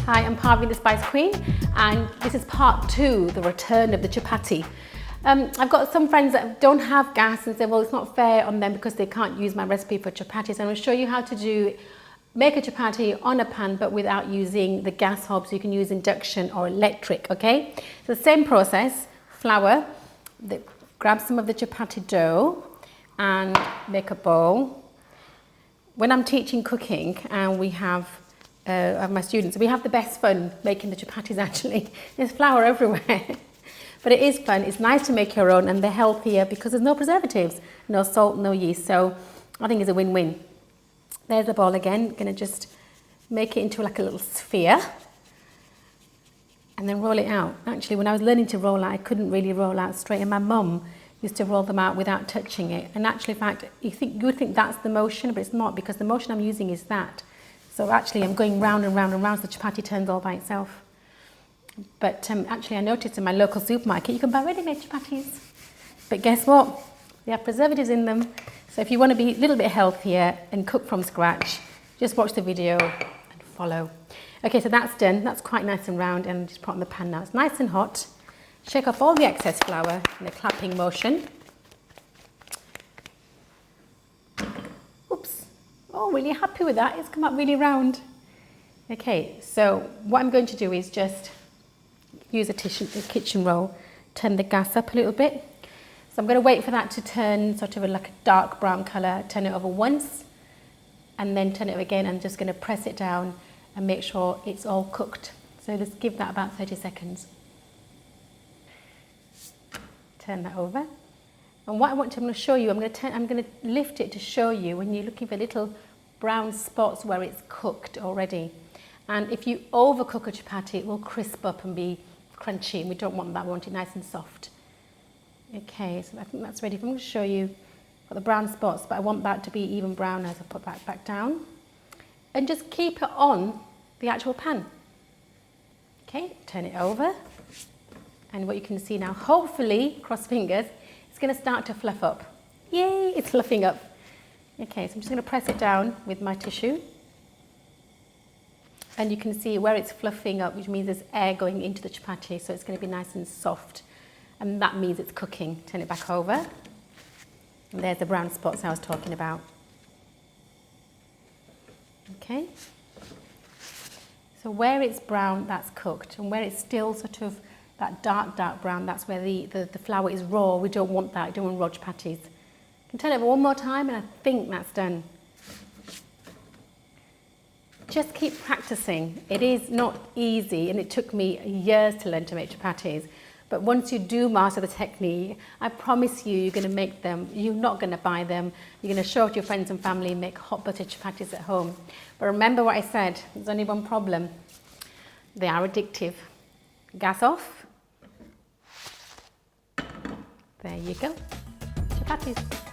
Hi, I'm Parveen, the Spice Queen, and this is part 2, the return of the chapatti. I've got some friends that don't have gas and say, well, it's not fair on them because they can't use my recipe for chapattis. I'm going to show you how to make a chapatti on a pan, but without using the gas hob, so you can use induction or electric, okay? So the same process, flour, grab some of the chapatti dough and make a bowl. When I'm teaching cooking and we have my students, we have the best fun making the chapattis actually. There's flour everywhere. But it is fun, it's nice to make your own and they're healthier because there's no preservatives, no salt, no yeast. So I think it's a win-win. There's the bowl again, gonna just make it into like a little sphere and then roll it out. Actually, when I was learning to roll out, I couldn't really roll out straight, and my mum used to roll them out without touching it. And actually, in fact, you would think that's the motion, but it's not, because the motion I'm using is that. So actually, I'm going round and round and round, so the chapatti turns all by itself. But actually, I noticed in my local supermarket, you can buy ready-made chapattis. But guess what? They have preservatives in them. So if you want to be a little bit healthier and cook from scratch, just watch the video and follow. Okay, so that's done. That's quite nice and round, and just put it on the pan now. It's nice and hot. Shake off all the excess flour in a clapping motion. Oops. Oh, really happy with that. It's come up really round. Okay, so what I'm going to do is just use a kitchen roll, turn the gas up a little bit. So I'm going to wait for that to turn sort of like a dark brown colour, turn it over once, and then turn it over again. I'm just going to press it down and make sure it's all cooked. So let's give that about 30 seconds. Turn that over. And what I'm going to show you, I'm going to lift it to show you when you're looking for little brown spots where it's cooked already. And if you overcook a chapatti, it will crisp up and be crunchy, and we don't want that. We want it nice and soft. Okay, so I think that's ready. I'm going to show you the brown spots, but I want that to be even brown as I put that back down. And just keep it on the actual pan. Okay, turn it over. And what you can see now, hopefully, cross fingers, it's going to start to fluff up. Yay, it's fluffing up. Okay, so I'm just going to press it down with my tissue. And you can see where it's fluffing up, which means there's air going into the chapatti, so it's going to be nice and soft. And that means it's cooking. Turn it back over. And there's the brown spots I was talking about. Okay. So where it's brown, that's cooked. And where it's still sort of that dark brown, that's where the flour is raw. We don't want that. We don't want raw chapattis. You can turn it over one more time, and I think that's done. Just keep practicing. It is not easy, and it took me years to learn to make chapattis. But once you do master the technique, I promise you, you're going to make them. You're not going to buy them. You're going to show it to your friends and family and make hot butter chapattis at home. But remember what I said, there's only one problem. They are addictive. Gas off. There you go. Chapattis.